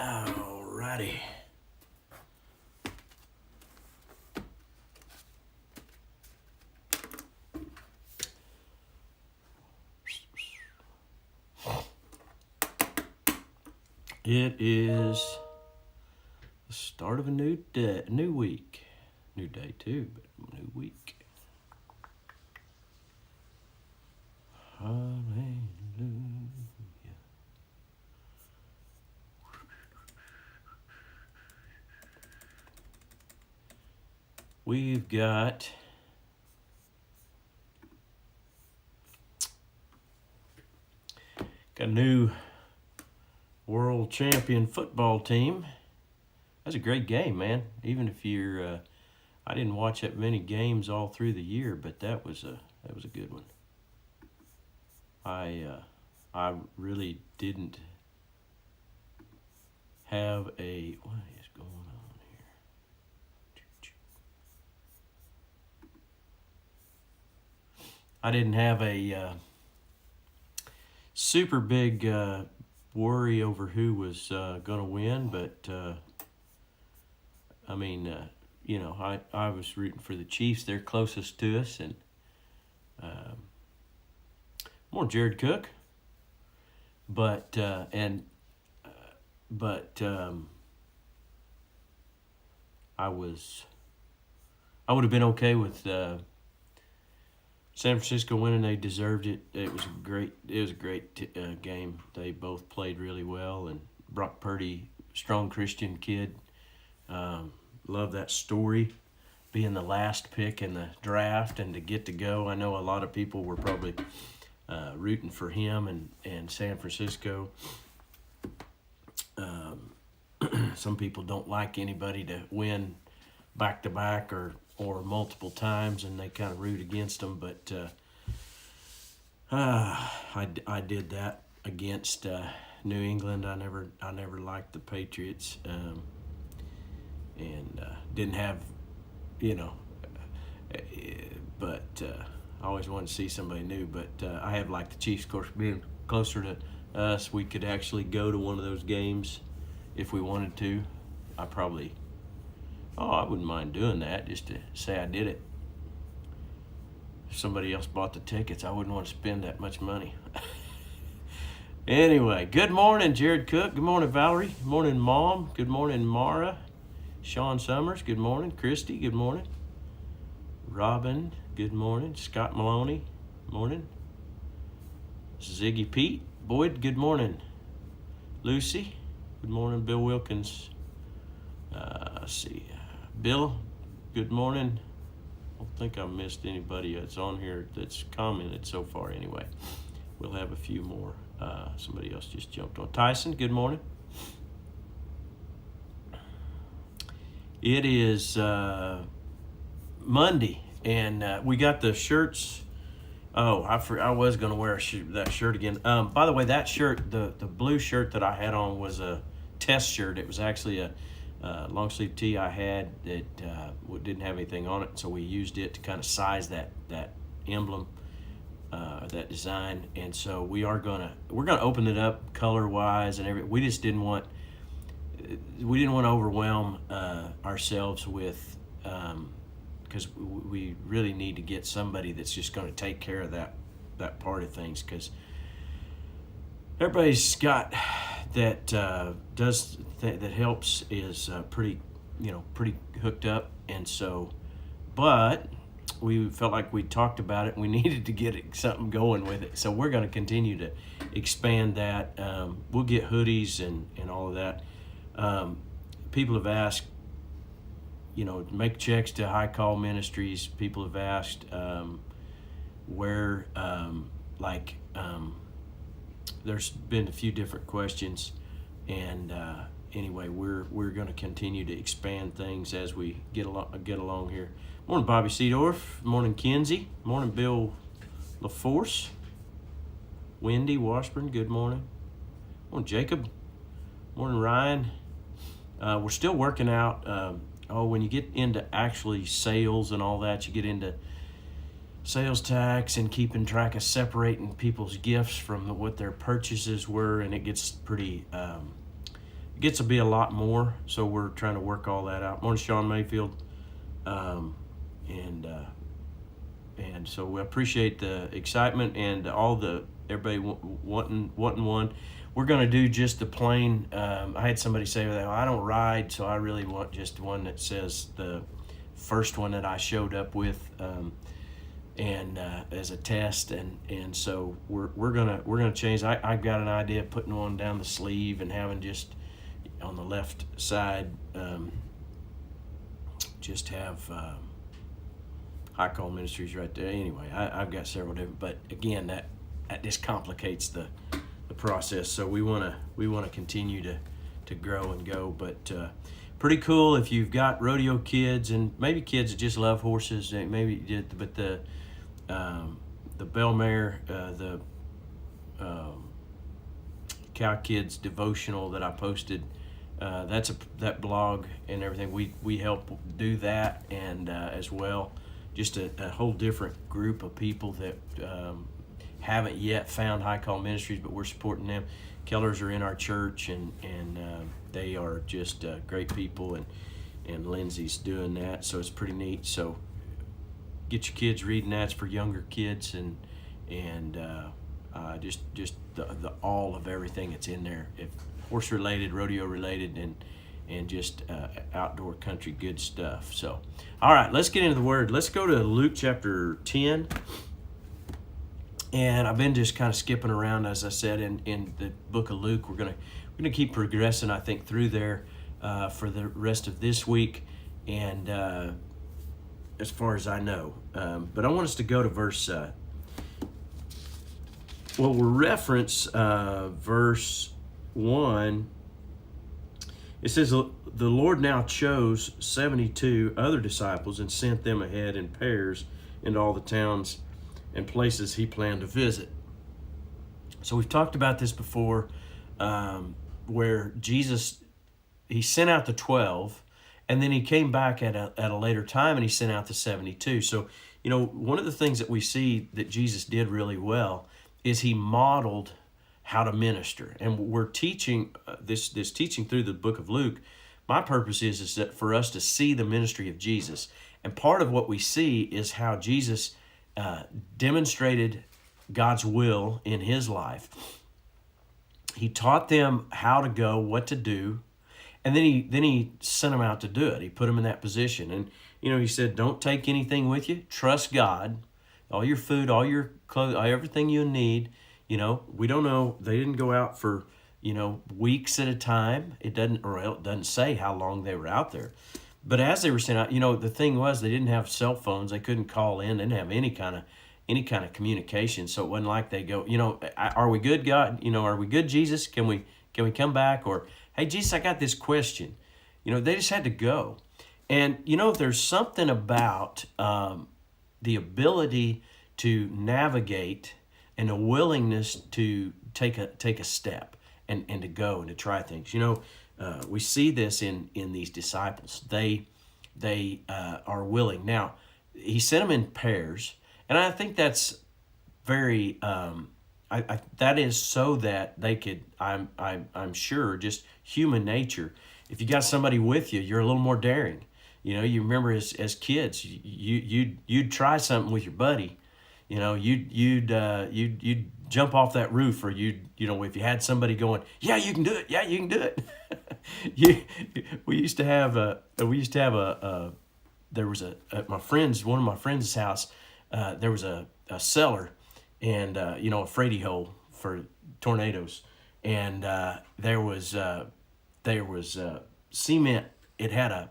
Alrighty. It is the start of a new day, new week. New day too, but new week. Hallelujah. We've got a new world champion football team. That's a great game, man. Even if you're, I didn't watch that many games all through the year, but that was a good one. I really didn't have a what is going on here? I didn't have a super big worry over who was going to win, but I mean, I was rooting for the Chiefs. They're closest to us, and more Jared Cook, but I would have been okay with San Francisco winning. They deserved it. It was a great game. They both played really well, and Brock Purdy, strong Christian kid. Love that story, being the last pick in the draft and to get to go. I know a lot of people were probably rooting for him and San Francisco. Some people don't like anybody to win back-to-back or multiple times, and they kind of root against them. But I did that against New England. I never liked the Patriots, and didn't have, but I always wanted to see somebody new. But I have liked the Chiefs, of course, being closer to us. We could actually go to one of those games if we wanted to. I wouldn't mind doing that just to say I did it. If somebody else bought the tickets, I wouldn't want to spend that much money. Anyway, good morning, Jared Cook. Good morning, Valerie. Good morning, Mom. Good morning, Mara. Sean Summers, good morning. Christy, good morning. Robin, good morning. Scott Maloney, morning. Ziggy Pete. Boyd, good morning. Lucy, good morning. Bill Wilkins. Let's see. Bill, good morning. I don't think I missed anybody that's on here that's commented so far anyway. We'll have a few more. Somebody else just jumped on. Tyson, good morning. It is Monday, and we got the shirts. Oh, I was going to wear that shirt again. By the way, that shirt, the blue shirt that I had on was a test shirt. It was actually a long sleeve tee I had that didn't have anything on it, so we used it to kind of size that emblem, that design. And so we're gonna open it up color wise and everything. We just didn't want to overwhelm ourselves with, because we really need to get somebody that's just going to take care of that part of things, because everybody's got that that helps is pretty hooked up. And so, but we felt like we talked about it and we needed to get something going with it, so we're going to continue to expand that. We'll get hoodies and all of that. People have asked, make checks to High Call Ministries. People have asked where, there's been a few different questions, and anyway, we're going to continue to expand things as we get along here. Morning, Bobby Seedorf. Morning, Kenzie. Morning, Bill LaForce. Wendy Washburn. Good morning. Morning, Jacob. Morning, Ryan. We're still working out. When you get into actually sales and all that, you get into sales tax and keeping track of separating people's gifts from what their purchases were, and it gets pretty gets to be a lot more, so we're trying to work all that out. Morning, Sean Mayfield. Um, and so we appreciate the excitement and all the everybody wanting one. We're going to do just the plain. I had somebody say, "Well, I don't ride, so I really want just one that says the first one that I showed up with, and as a test." And so we're gonna change. I've got an idea of putting one down the sleeve and having just on the left side, just have. High Call Ministries right there. Anyway, I've got several different, but again, that just complicates the process. So we want to continue to grow and go. But pretty cool if you've got rodeo kids and maybe kids that just love horses. But the Bell Mare, the Cow Kids devotional that I posted. That blog and everything. We help do that and as well. Just a whole different group of people that haven't yet found High Call Ministries, but we're supporting them. Kellers are in our church, and they are just great people, and Lindsay's doing that, so it's pretty neat. So get your kids reading that. It's for younger kids, and just the all of everything that's in there, if horse related, rodeo related, and just outdoor country good stuff. So, all right, let's get into the Word. Let's go to Luke chapter 10. And I've been just kind of skipping around, as I said, in the book of Luke. We're gonna keep progressing, I think, through there for the rest of this week, and as far as I know. But I want us to go to verse. We'll reference verse 1. It says, the Lord now chose 72 other disciples and sent them ahead in pairs into all the towns and places he planned to visit. So we've talked about this before, where Jesus, he sent out the 12, and then he came back at a later time and he sent out the 72. So, one of the things that we see that Jesus did really well is he modeled how to minister. And we're teaching this teaching through the book of Luke. My purpose is that for us to see the ministry of Jesus. And part of what we see is how Jesus demonstrated God's will in his life. He taught them how to go, what to do, and then he sent them out to do it. He put them in that position. And he said, don't take anything with you. Trust God. All your food, all your clothes, everything you need. We don't know. They didn't go out for, weeks at a time. It doesn't say how long they were out there. But as they were sent out, the thing was they didn't have cell phones. They couldn't call in. They didn't have any kind of communication. So it wasn't like they go, are we good, God? Are we good, Jesus? Can we come back? Or, hey, Jesus, I got this question. They just had to go. And, there's something about the ability to navigate and a willingness to take a step and to go and to try things. We see this in these disciples. They are willing. Now, he sent them in pairs, and I think that's very. That is so that they could. I'm sure just human nature. If you got somebody with you, you're a little more daring. You remember as kids, you'd try something with your buddy. You'd jump off that roof, or if you had somebody going, yeah, you can do it. Yeah, you can do it. We used to have there was at one of my friends' house, there was a cellar and, a Frady hole for tornadoes. And there was cement. It had a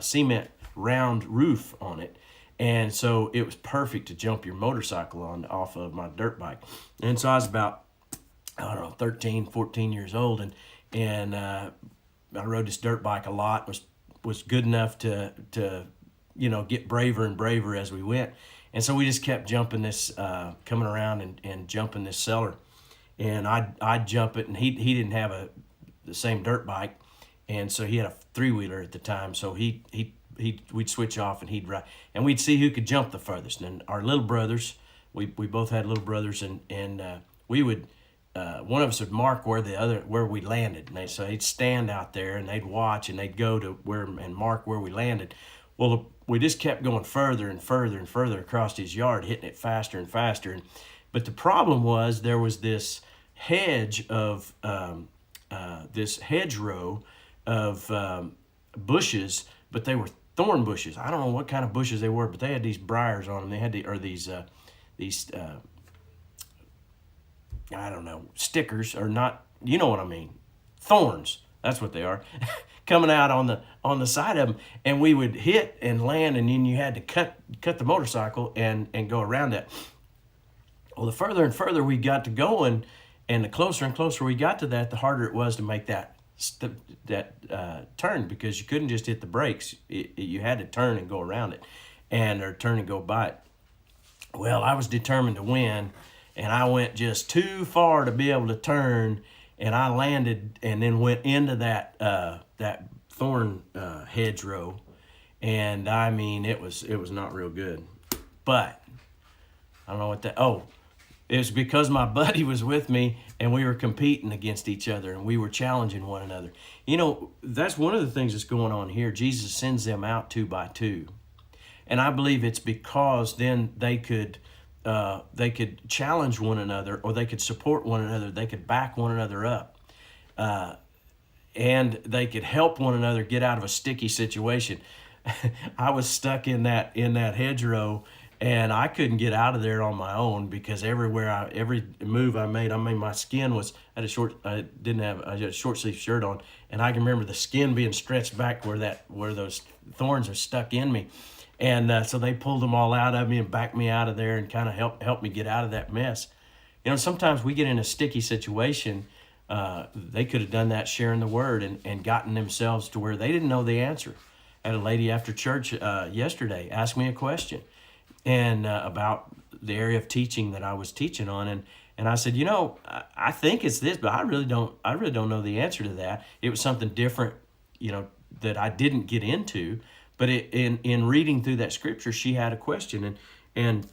cement round roof on it. And so it was perfect to jump your motorcycle off of my dirt bike. And so I was about, 13, 14 years old. And I rode this dirt bike a lot, was good enough to get braver and braver as we went. And so we just kept jumping this, coming around and jumping this cellar. And I'd jump it, and he didn't have the same dirt bike. And so he had a 3-wheeler at the time. So we'd switch off and he'd ride, and we'd see who could jump the furthest. And our little brothers, we both had little brothers, and we would one of us would mark where we landed, and so they'd stand out there and they'd watch and they'd go to where and mark where we landed. Well, we just kept going further and further and further across his yard, hitting it faster and faster. But the problem was there was this hedge of this hedgerow of bushes, but they were thorn bushes. I don't know what kind of bushes they were, but they had these briars on them. They had these I don't know, stickers, or not, you know what I mean, thorns. That's what they are, coming out on the side of them, and we would hit and land, and then you had to cut the motorcycle and go around that. Well, the further and further we got to going, and the closer and closer we got to that, the harder it was to make that turn, because you couldn't just hit the brakes. You had to turn and go around it, or turn and go by it. Well, I was determined to win, and I went just too far to be able to turn, and I landed and then went into that thorn hedgerow, and I mean it was not real good. But I don't know what that. Oh, it was because my buddy was with me, and we were competing against each other, and we were challenging one another. You know, that's one of the things that's going on here. Jesus sends them out 2 by 2, and I believe it's because then they could challenge one another, or they could support one another. They could back one another up, and they could help one another get out of a sticky situation. I was stuck in that hedgerow, and I couldn't get out of there on my own, because every move I made, my skin was, I had a short sleeve shirt on, and I can remember the skin being stretched back where those thorns are stuck in me. And so they pulled them all out of me and backed me out of there, and kind of helped me get out of that mess. You know, sometimes we get in a sticky situation. They could have done that sharing the word and gotten themselves to where they didn't know the answer. I had a lady after church yesterday ask me a question and about the area of teaching that I was teaching on, and I said, you know, I think it's this, but I really don't know the answer to that. It was something different, you know, that I didn't get into. But in reading through that scripture, she had a question, and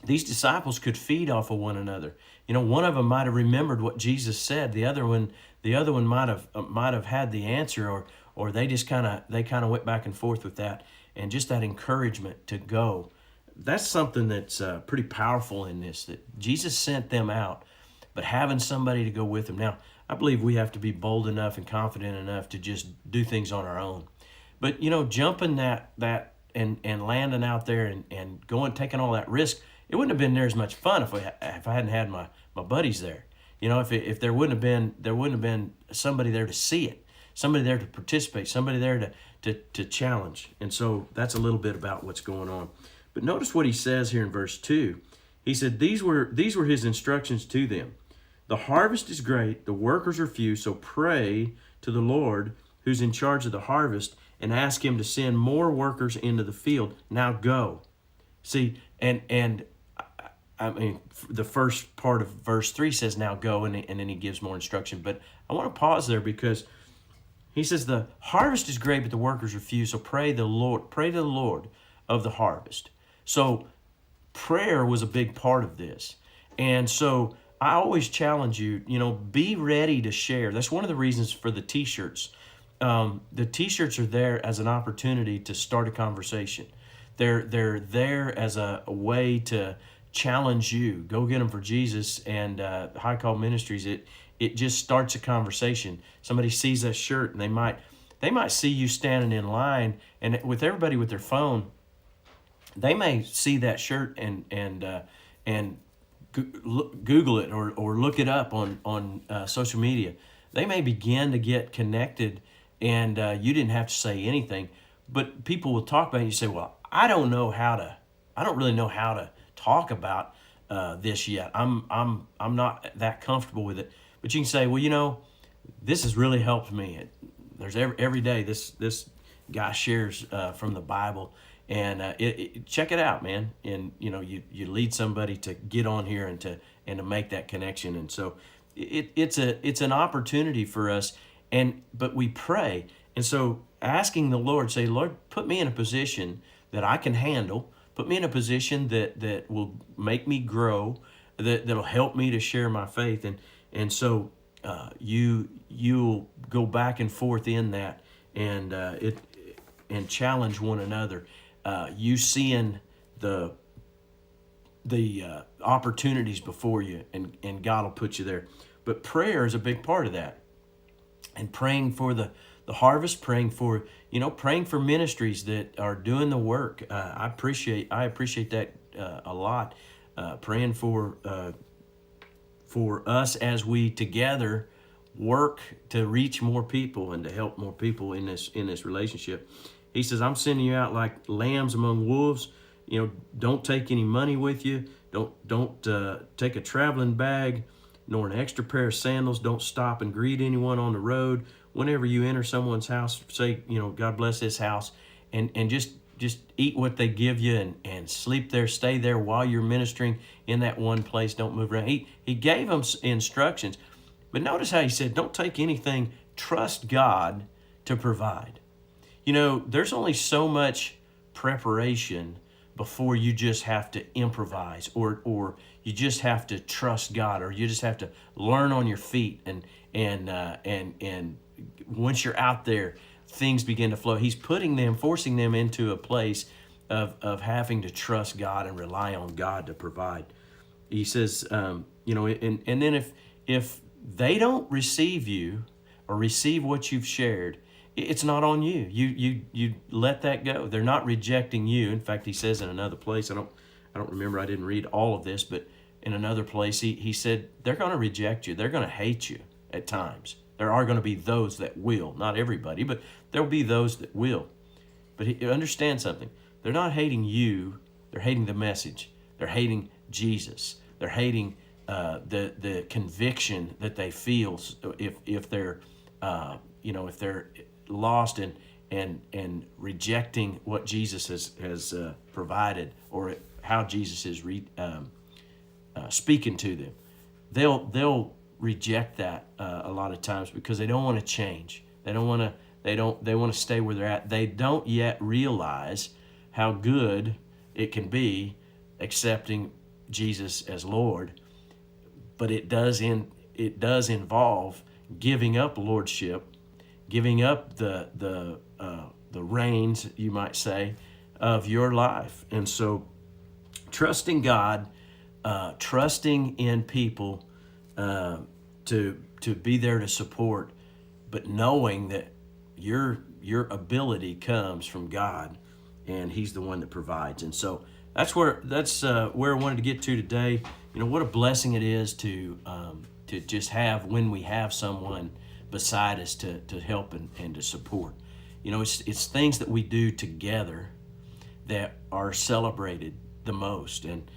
these disciples could feed off of one another. You know, one of them might have remembered what Jesus said. The other one might have had the answer, or they just kind of went back and forth with that, and just that encouragement to go. That's something that's pretty powerful in this, that Jesus sent them out, but having somebody to go with them. Now, I believe we have to be bold enough and confident enough to just do things on our own. But, you know, jumping that and landing out there and going, taking all that risk, it wouldn't have been near as much fun if I hadn't had my buddies there. You know, if there wouldn't have been somebody there to see it, somebody there to participate, somebody there to challenge. And so that's a little bit about what's going on. But notice what he says here in verse 2. He said, these were his instructions to them. The harvest is great, the workers are few, so pray to the Lord who's in charge of the harvest, and ask him to send more workers into the field. Now go. See, and I mean, the first part of verse 3 says, now go, and then he gives more instruction. But I want to pause there, because he says the harvest is great, but the workers are few. So pray to the Lord of the harvest. So prayer was a big part of this. And so I always challenge you, you know, be ready to share. That's one of the reasons for the t-shirts. The t-shirts are there as an opportunity to start a conversation. They're there as a way to challenge you. Go get them for Jesus. And High Call Ministries, it just starts a conversation. Somebody sees that shirt, and they might see you standing in line, and with everybody with their phone, they may see that shirt and Google it or look it up on social media. They may begin to get connected, and you didn't have to say anything, but people will talk about it. You say, well, I don't really know how to talk about this yet. I'm not that comfortable with it. But you can say, well, you know, this has really helped me. There's every day this guy shares from the Bible, and check it out, man. And you know, you lead somebody to get on here and to make that connection. And so it's an opportunity for us. But we pray, and so asking the Lord, say, Lord, put me in a position that I can handle. Put me in a position that will make me grow. that'll help me to share my faith. And so you'll go back and forth in that, and and challenge one another. You seeing the opportunities before you, and God will put you there. But prayer is a big part of that, and praying for the harvest, praying for ministries that are doing the work. I appreciate that a lot. Praying for us as we together work to reach more people and to help more people in this relationship. He says, I'm sending you out like lambs among wolves. Don't take any money with you. Don't take a traveling bag, nor an extra pair of sandals. Don't stop and greet anyone on the road. Whenever you enter someone's house, say, God bless this house, and just eat what they give you, and sleep there, stay there while you're ministering in that one place. Don't move around. He gave them instructions, but notice how he said, don't take anything. Trust God to provide. There's only so much preparation before you just have to improvise, or you just have to trust God, or you just have to learn on your feet, and once you're out there, things begin to flow. He's forcing them into a place of having to trust God and rely on God to provide. He says, and then if they don't receive you or receive what you've shared, it's not on you. You let that go. They're not rejecting you. In fact, he says in another place, I don't remember, I didn't read all of this, but in another place he said they're going to reject you. They're going to hate you at times. There are going to be those that will. Not everybody, but there'll be those that will. But understand something. They're not hating you. They're hating the message. They're hating Jesus. They're hating the conviction that they feel if they're if they're lost and rejecting what Jesus has provided, or how Jesus is speaking to them. They'll reject that a lot of times because they don't want to change. They want to stay where they're at. They don't yet realize how good it can be accepting Jesus as Lord. But it does involve giving up lordship, giving up the reins, you might say, of your life. And so trusting God, trusting in people, to be there to support, but knowing that your ability comes from God, and He's the one that provides. And so that's where I wanted to get to today. What a blessing it is to just have, when we have someone beside us to help and to support. It's things that we do together that are celebrated the most, and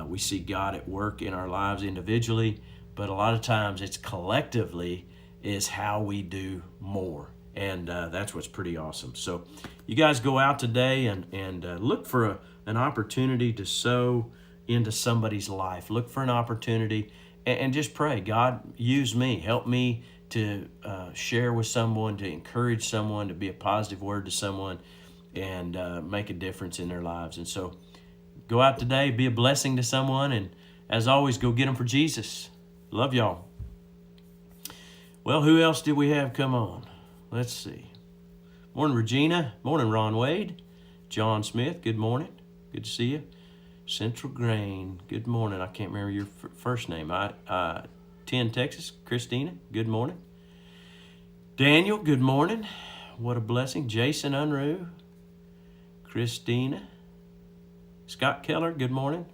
we see God at work in our lives individually, but a lot of times it's collectively is how we do more, and that's what's pretty awesome. So you guys go out today and look for an opportunity to sow into somebody's life. Look for an opportunity and just pray, God, use me, help me to share with someone, to encourage someone, to be a positive word to someone, and make a difference in their lives. And so go out today, be a blessing to someone, and as always, go get them for Jesus. Love y'all. Well, who else did we have come on? Let's see. Morning, Regina. Morning, Ron Wade. John Smith, good morning. Good to see you. Central Grain, good morning. I can't remember your first name. 10 Texas, Christina, good morning. Daniel, good morning. What a blessing. Jason Unruh, Christina. Scott Keller, good morning.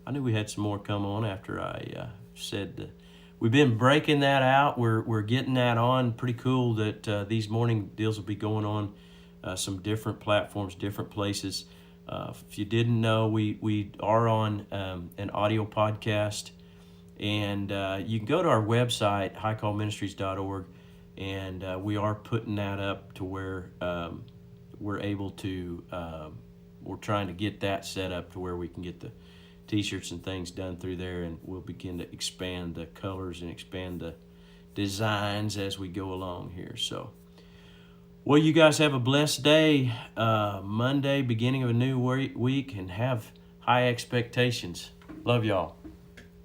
I knew we had some more come on after I said we've been breaking that out. We're getting that on. Pretty cool that these morning deals will be going on some different platforms, different places. If you didn't know, we are on an audio podcast, and you can go to our website, highcallministries.org, and we are putting that up to where we're able to, we're trying to get that set up to where we can get the t-shirts and things done through there, and we'll begin to expand the colors and expand the designs as we go along here. So, well, you guys have a blessed day, Monday, beginning of a new week, and have high expectations. Love y'all.